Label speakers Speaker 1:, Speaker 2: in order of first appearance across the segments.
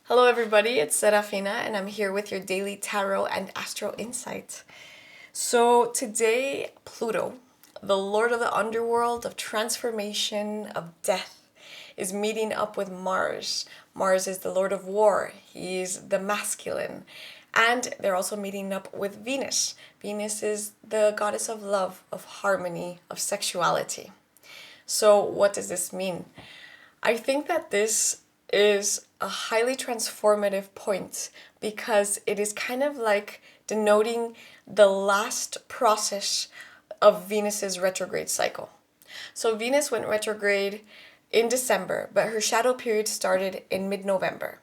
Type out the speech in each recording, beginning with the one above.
Speaker 1: Hello, everybody. It's Serafina, and I'm here with your daily tarot and astro insight. So, today, Pluto, the lord of the underworld, of transformation, of death, is meeting up with Mars. Mars is the lord of war, he's the masculine. And they're also meeting up with Venus. Venus is the goddess of love, of harmony, of sexuality. So, what does this mean? I think that this is a highly transformative point because it is kind of like denoting the last process of Venus's retrograde cycle. So Venus went retrograde in December, but her shadow period started in mid-November.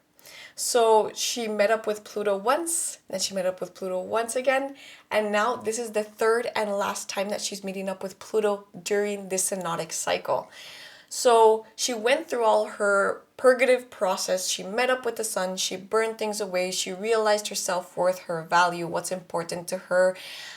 Speaker 1: So she met up with Pluto once, then she met up with Pluto once again, and now this is the third and last time that she's meeting up with Pluto during this synodic cycle. So she went through all her purgative process. She met up with the sun. She burned things away. She realized her self-worth, her value, what's important to her,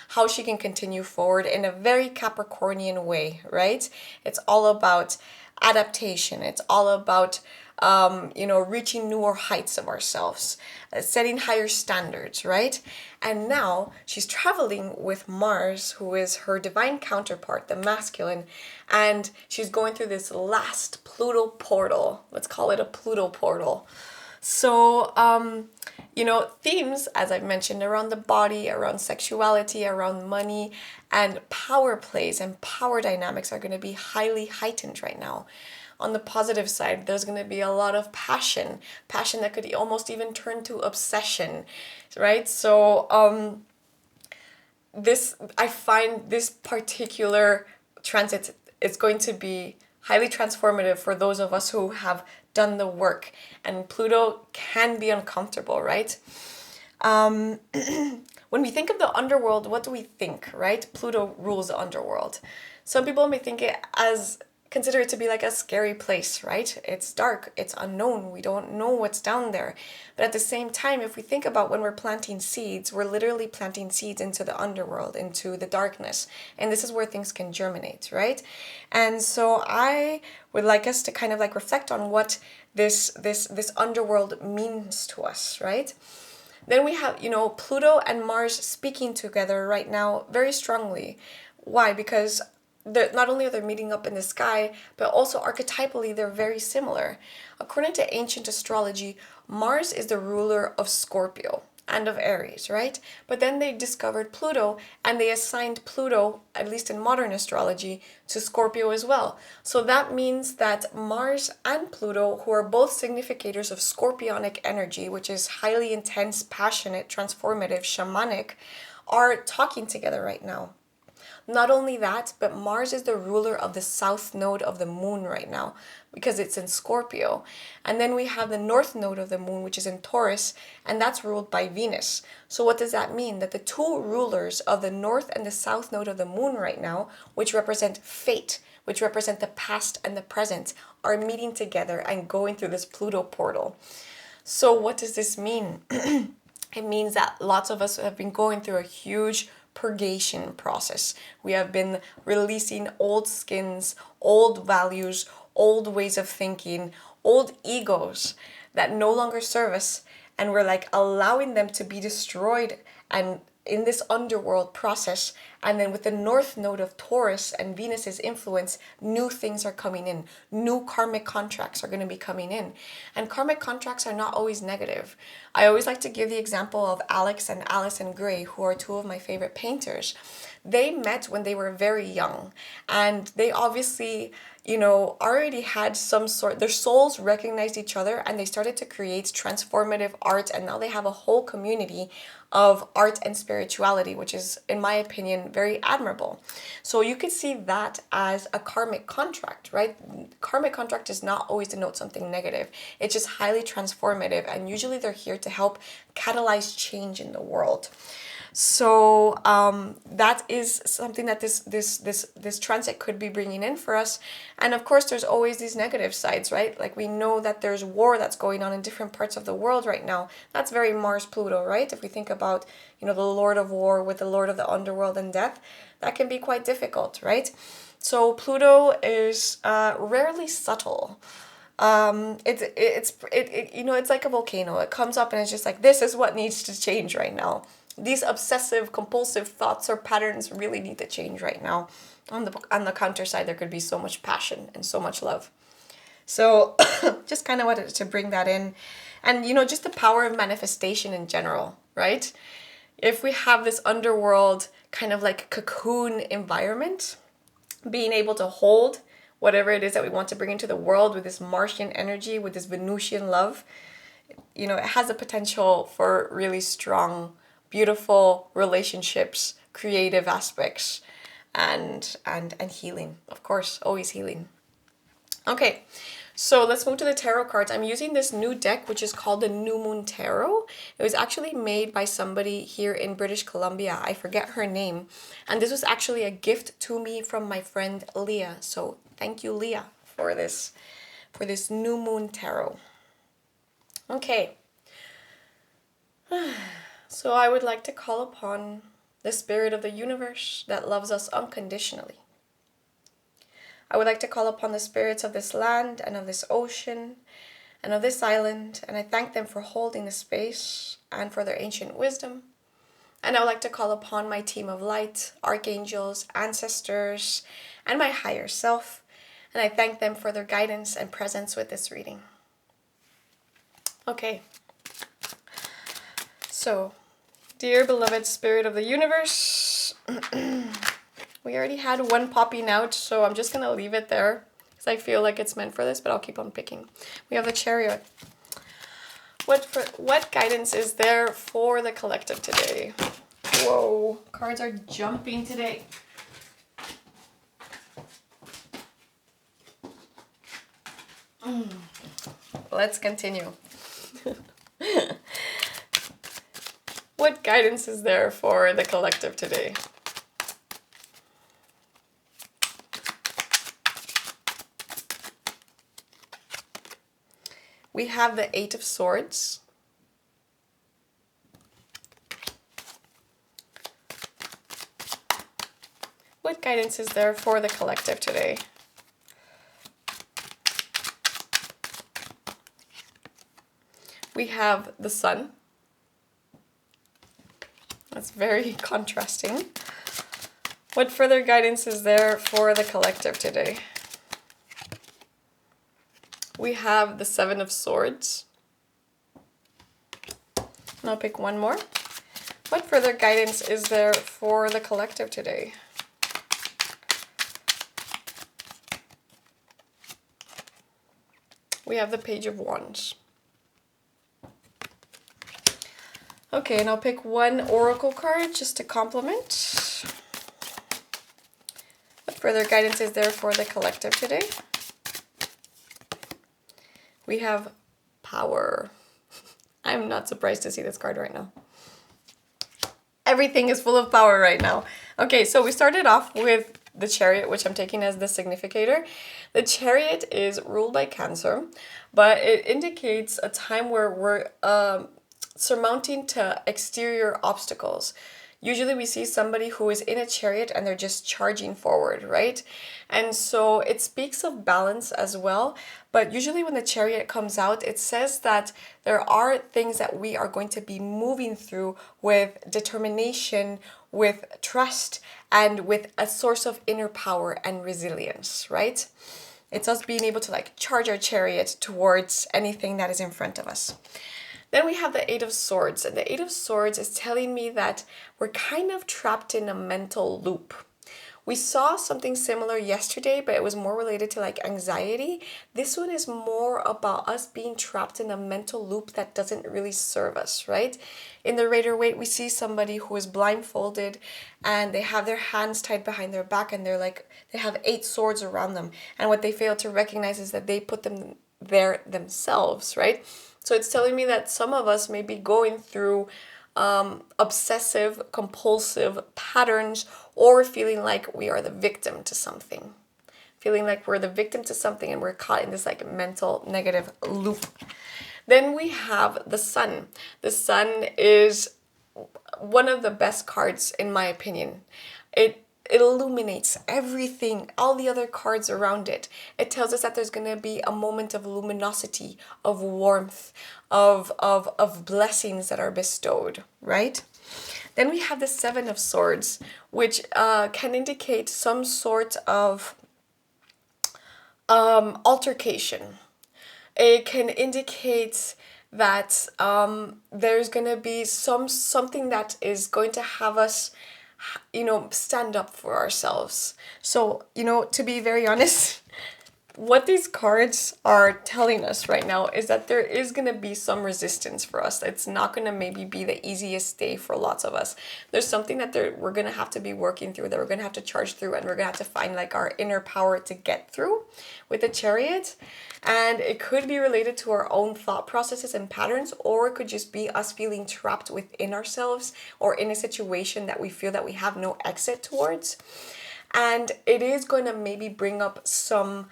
Speaker 1: how she can continue forward in a very Capricornian way, right? It's all about adaptation. It's all about reaching newer heights of ourselves, setting higher standards, right? And now she's traveling with Mars, who is her divine counterpart, the masculine, and she's going through this last Pluto portal. Let's call it a Pluto portal. So, themes, as I've mentioned, around the body, around sexuality, around money, and power plays and power dynamics are going to be highly heightened right now. On the positive side, there's going to be a lot of passion that could almost even turn to obsession, right? So, I find this particular transit is going to be highly transformative for those of us who have done the work. And Pluto can be uncomfortable, right? When we think of the underworld, what do we think, right? Pluto rules the underworld. Some people may think consider it to be like a scary place, right? It's dark, it's unknown, we don't know what's down there. But at the same time, if we think about when we're planting seeds, we're literally planting seeds into the underworld, into the darkness. And this is where things can germinate, right? And so I would like us to kind of like reflect on what this underworld means to us, right? Then we have, Pluto and Mars speaking together right now very strongly. Why? Because not only are they meeting up in the sky, but also archetypally they're very similar. According to ancient astrology, Mars is the ruler of Scorpio and of Aries, right? But then they discovered Pluto and they assigned Pluto, at least in modern astrology, to Scorpio as well. So that means that Mars and Pluto, who are both significators of scorpionic energy, which is highly intense, passionate, transformative, shamanic, are talking together right now. Not only that, but Mars is the ruler of the south node of the moon right now because it's in Scorpio. And then we have the north node of the moon, which is in Taurus, and that's ruled by Venus. So what does that mean? That the two rulers of the north and the south node of the moon right now, which represent fate, which represent the past and the present, are meeting together and going through this Pluto portal. So what does this mean? It means that lots of us have been going through a huge purgation process. We have been releasing old skins, old values, old ways of thinking, old egos that no longer serve us, and we're like allowing them to be destroyed and in this underworld process. And then with the north node of Taurus and Venus's influence, new things are coming in. New karmic contracts are going to be coming in. And karmic contracts are not always negative. I always like to give the example of Alex and Alison Gray, who are two of my favorite painters. They met when they were very young, and they obviously, already had their souls recognized each other, and they started to create transformative art, and now they have a whole community of art and spirituality, which is, in my opinion, very admirable. So you could see that as a karmic contract, right? Karmic contract does not always denote something negative. It's just highly transformative, and usually they're here to help catalyze change in the world. So that is something that this transit could be bringing in for us. And of course, there's always these negative sides, right? Like we know that there's war that's going on in different parts of the world right now. That's very Mars-Pluto, right? If we think about, the Lord of War with the Lord of the Underworld and Death, that can be quite difficult, right? So Pluto is rarely subtle. It's like a volcano. It comes up and it's just like, this is what needs to change right now. These obsessive compulsive thoughts or patterns really need to change right now. On the counter side, there could be so much passion and so much love. So just kind of wanted to bring that in. And, just the power of manifestation in general, right? If we have this underworld kind of like cocoon environment, being able to hold whatever it is that we want to bring into the world with this Martian energy, with this Venusian love, it has the potential for really strong, beautiful relationships, creative aspects, and healing. Of course, always healing. Okay, so let's move to the tarot cards. I'm using this new deck, which is called the New Moon Tarot. It was actually made by somebody here in British Columbia. I forget her name. And this was actually a gift to me from my friend Leah. So thank you, Leah, for this New Moon Tarot. Okay. So I would like to call upon the spirit of the universe that loves us unconditionally. I would like to call upon the spirits of this land and of this ocean and of this island, and I thank them for holding the space and for their ancient wisdom. And I would like to call upon my team of light, archangels, ancestors, and my higher self, and I thank them for their guidance and presence with this reading. Okay. So, dear beloved spirit of the universe, we already had one popping out, so I'm just going to leave it there because I feel like it's meant for this, but I'll keep on picking. We have the Chariot. What guidance is there for the collective today? Whoa, cards are jumping today. Let's continue. What guidance is there for the collective today? We have the Eight of Swords. What guidance is there for the collective today? We have the Sun. That's very contrasting. What further guidance is there for the collective today? We have the Seven of Swords. And I'll pick one more. What further guidance is there for the collective today? We have the Page of Wands. Okay, and I'll pick one oracle card just to complement. What further guidance is there for the collective today? We have Power. I'm not surprised to see this card right now. Everything is full of power right now. Okay, so we started off with the Chariot, which I'm taking as the significator. The Chariot is ruled by Cancer, but it indicates a time where we're surmounting to exterior obstacles. Usually we see somebody who is in a chariot and they're just charging forward, right? And so it speaks of balance as well. But usually when the Chariot comes out, it says that there are things that we are going to be moving through with determination, with trust, and with a source of inner power and resilience, right? It's us being able to charge our chariot towards anything that is in front of us. Then we have the Eight of Swords, and the Eight of Swords is telling me that we're kind of trapped in a mental loop. We saw something similar yesterday, but it was more related to anxiety. This one is more about us being trapped in a mental loop that doesn't really serve us, right? In the Rider-Waite, we see somebody who is blindfolded and they have their hands tied behind their back and they have 8 swords around them. And what they fail to recognize is that they put them there themselves, right? So it's telling me that some of us may be going through obsessive, compulsive patterns, or feeling like we are the victim to something. Feeling like we're the victim to something and we're caught in this mental negative loop. Then we have the Sun. The Sun is one of the best cards in my opinion. it illuminates everything, all the other cards around it. It tells us that there's going to be a moment of luminosity, of warmth, of blessings that are bestowed, right? Then we have the Seven of Swords, which can indicate some sort of altercation. It can indicate that there's going to be something that is going to have us, stand up for ourselves. So, to be very honest, what these cards are telling us right now is that there is going to be some resistance for us. It's not going to maybe be the easiest day for lots of us. There's something that we're going to have to be working through, that we're going to have to charge through, and we're going to have to find like our inner power to get through with the Chariot. And it could be related to our own thought processes and patterns, or it could just be us feeling trapped within ourselves or in a situation that we feel that we have no exit towards. And it is going to maybe bring up some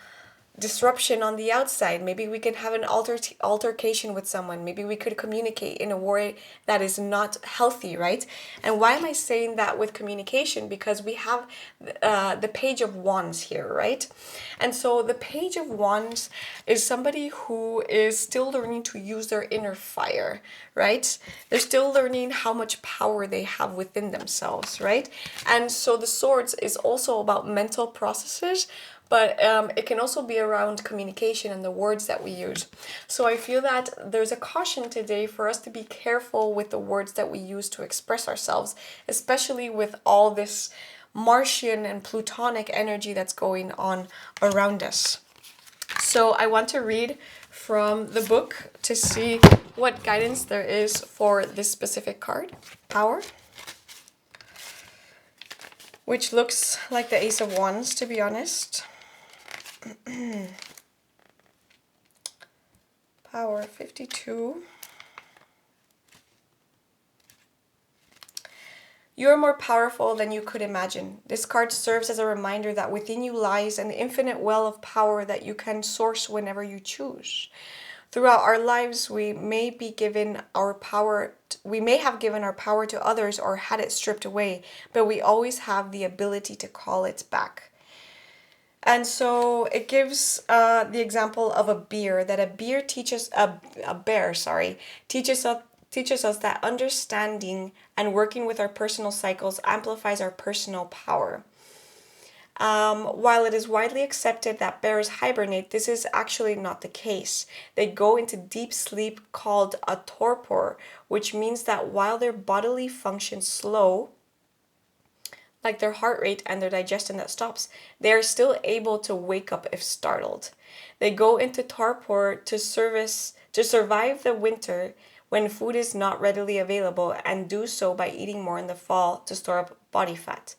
Speaker 1: disruption on the outside. Maybe we can have an altercation with someone. Maybe we could communicate in a way that is not healthy, right? And why am I saying that with communication? Because we have the Page of Wands here, right? And so the Page of Wands is somebody who is still learning to use their inner fire, right? They're still learning how much power they have within themselves, right? And so the Swords is also about mental processes, but it can also be around communication and the words that we use. So I feel that there's a caution today for us to be careful with the words that we use to express ourselves, especially with all this Martian and Plutonic energy that's going on around us. So I want to read from the book to see what guidance there is for this specific card, Power, which looks like the Ace of Wands, to be honest. Power 52. You are more powerful than you could imagine. This card serves as a reminder that within you lies an infinite well of power that you can source whenever you choose. Throughout our lives, we may have given our power to others or had it stripped away, but we always have the ability to call it back. And so it gives the example of a bear, that a bear teaches us that understanding and working with our personal cycles amplifies our personal power. While it is widely accepted that bears hibernate, this is actually not the case. They go into deep sleep called a torpor, which means that while their bodily functions slow, like their heart rate and their digestion that stops, they are still able to wake up if startled. They go into torpor to survive the winter when food is not readily available, and do so by eating more in the fall to store up body fat.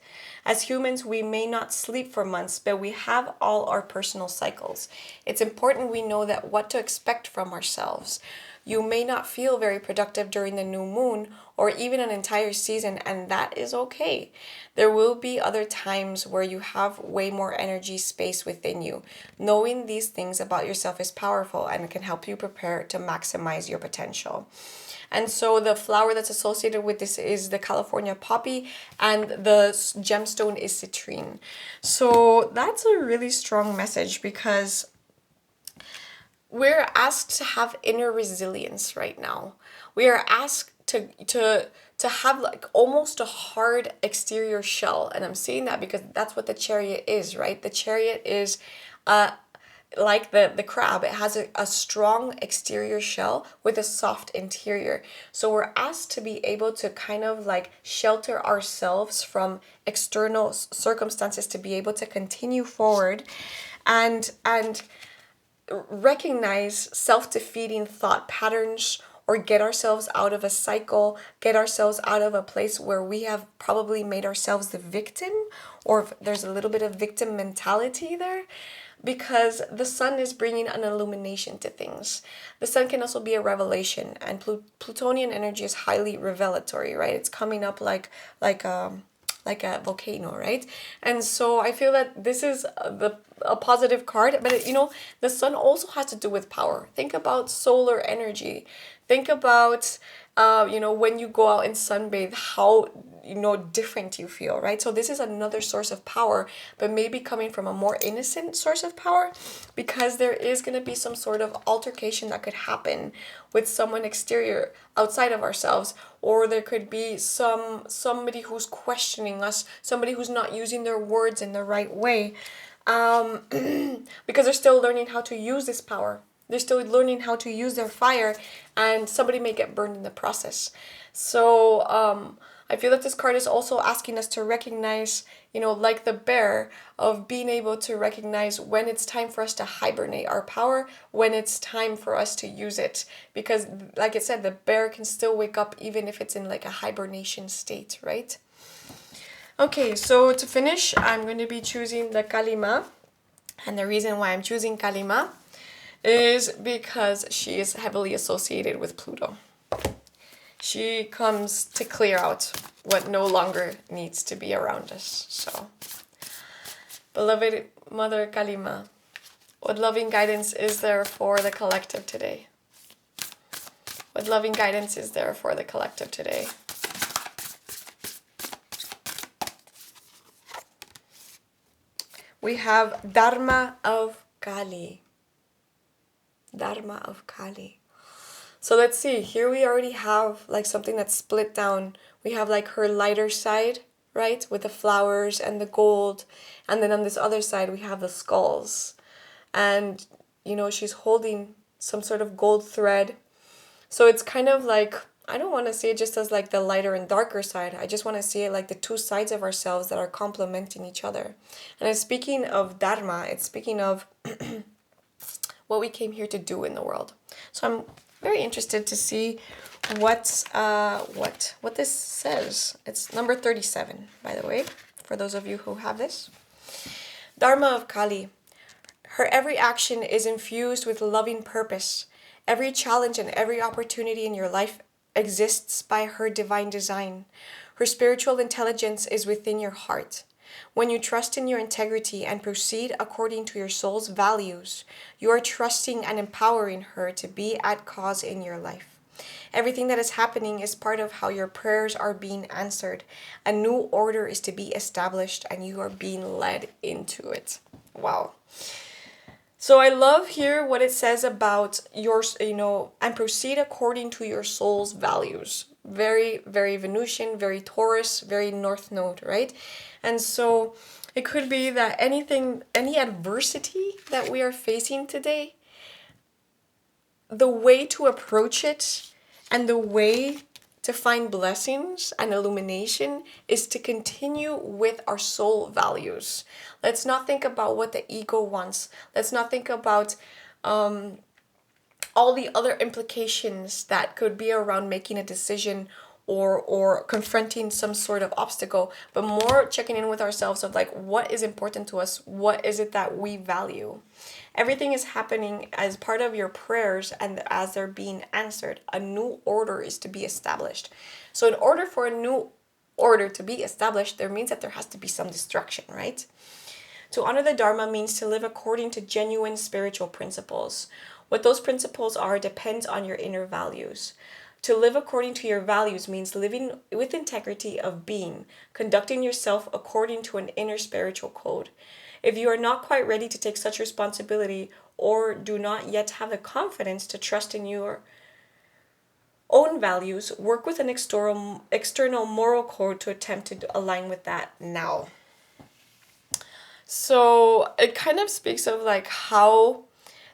Speaker 1: As humans, we may not sleep for months, but we have all our personal cycles. It's important we know that what to expect from ourselves. You may not feel very productive during the new moon or even an entire season, and that is okay. There will be other times where you have way more energy space within you. Knowing these things about yourself is powerful and it can help you prepare to maximize your potential. And so the flower that's associated with this is the California poppy, and the gemstone is citrine. So that's a really strong message, because we're asked to have inner resilience right now. We are asked to have like almost a hard exterior shell. And I'm saying that because that's what the Chariot is, right? The Chariot is like the crab. It has a strong exterior shell with a soft interior. So we're asked to be able to kind of like shelter ourselves from external circumstances to be able to continue forward and recognize self-defeating thought patterns, or get ourselves out of a cycle, get ourselves out of a place where we have probably made ourselves the victim, or there's a little bit of victim mentality there, because the sun is bringing an illumination to things. The sun can also be a revelation, and Plutonian energy is highly revelatory, right? It's coming up like a volcano, right? And so I feel that this is a positive card, but the sun also has to do with power. Think about solar energy. Think about, when you go out and sunbathe, how, different you feel, right? So this is another source of power, but maybe coming from a more innocent source of power, because there is going to be some sort of altercation that could happen with someone exterior outside of ourselves, or there could be somebody who's questioning us, somebody who's not using their words in the right way, because they're still learning how to use this power. They're still learning how to use their fire, and somebody may get burned in the process. So I feel that this card is also asking us to recognize, like the bear, of being able to recognize when it's time for us to hibernate our power, when it's time for us to use it. Because, like I said, the bear can still wake up even if it's in like a hibernation state, right? Okay, so to finish, I'm going to be choosing the Kalima. And the reason why I'm choosing Kalima is because she is heavily associated with Pluto. She comes to clear out what no longer needs to be around us. So, beloved Mother Kalima, what loving guidance is there for the collective today? What loving guidance is there for the collective today? We have Dharma of Kali. Dharma of Kali. So let's see, here we already have like something that's split down. We have like her lighter side, right? With the flowers and the gold. And then on this other side, we have the skulls. And, she's holding some sort of gold thread. So it's kind of like, I don't want to see it just as like the lighter and darker side. I just want to see it like the two sides of ourselves that are complementing each other. And it's speaking of Dharma, it's speaking of what we came here to do in the world. So I'm very interested to see what this says. It's number 37, by the way, for those of you who have this. Dharma of Kali. Her every action is infused with loving purpose. Every challenge and every opportunity in your life exists by her divine design. Her spiritual intelligence is within your heart. When you trust in your integrity and proceed according to your soul's values, you are trusting and empowering her to be at cause in your life. Everything that is happening is part of how your prayers are being answered. A new order is to be established, and you are being led into it. Wow. So I love here what it says about your, and proceed according to your soul's values. Very, very Venusian, very Taurus, very North Node, right? And so it could be that any adversity that we are facing today, the way to approach it and the way to find blessings and illumination is to continue with our soul values. Let's not think about what the ego wants. Let's not think about all the other implications that could be around making a decision or confronting some sort of obstacle, but more checking in with ourselves of like, what is important to us? What is it that we value? Everything is happening as part of your prayers, and as they're being answered, a new order is to be established. So in order for a new order to be established, there means that there has to be some destruction, right? To honor the Dharma means to live according to genuine spiritual principles. What those principles are depends on your inner values. To live according to your values means living with integrity of being, conducting yourself according to an inner spiritual code. If you are not quite ready to take such responsibility, or do not yet have the confidence to trust in your own values, work with an external moral code to attempt to align with that now. So it kind of speaks of like how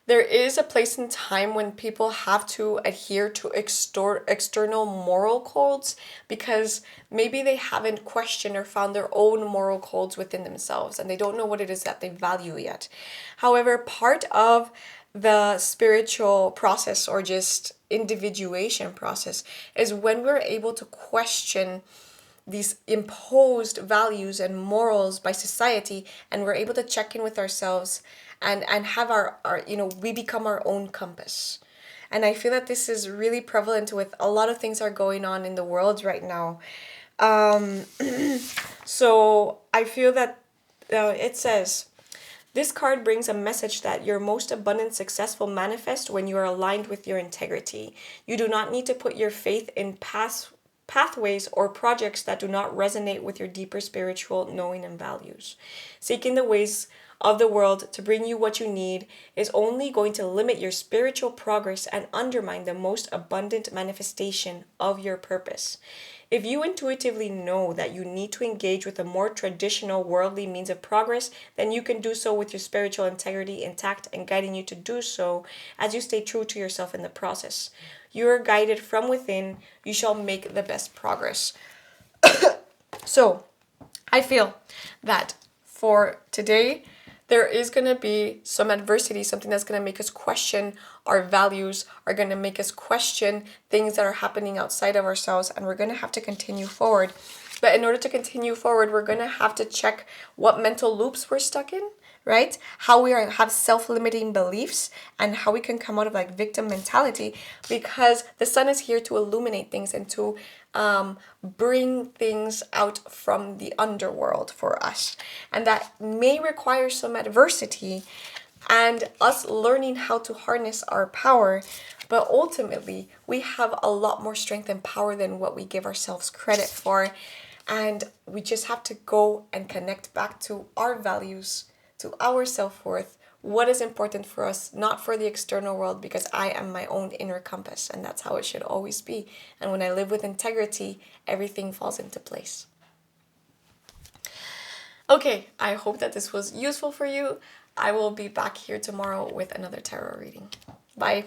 Speaker 1: there is a place and time when people have to adhere to external moral codes, because maybe they haven't questioned or found their own moral codes within themselves, and they don't know what it is that they value yet. However, part of the spiritual process, or just individuation process, is when we're able to question these imposed values and morals by society, and we're able to check in with ourselves and have our we become our own compass. And I feel that this is really prevalent with a lot of things that are going on in the world right now. So I feel that it says, This card brings a message that your most abundant, successful manifest when you are aligned with your integrity. You do not need to put your faith in pathways or projects that do not resonate with your deeper spiritual knowing and values. Seeking the ways of the world to bring you what you need is only going to limit your spiritual progress and undermine the most abundant manifestation of your purpose. If you intuitively know that you need to engage with a more traditional worldly means of progress, then you can do so with your spiritual integrity intact and guiding you to do so as you stay true to yourself in the process. You are guided from within, you shall make the best progress. So, I feel that for today, there is going to be some adversity, something that's going to make us question our values, are going to make us question things that are happening outside of ourselves, and we're going to have to continue forward. But in order to continue forward, we're going to have to check what mental loops we're stuck in, right? How we have self-limiting beliefs and how we can come out of like victim mentality, because the sun is here to illuminate things and to bring things out from the underworld for us. And that may require some adversity and us learning how to harness our power. But ultimately, we have a lot more strength and power than what we give ourselves credit for. And we just have to go and connect back to our values, to our self-worth, what is important for us, not for the external world, because I am my own inner compass, and that's how it should always be. And when I live with integrity, everything falls into place. Okay, I hope that this was useful for you. I will be back here tomorrow with another tarot reading. Bye.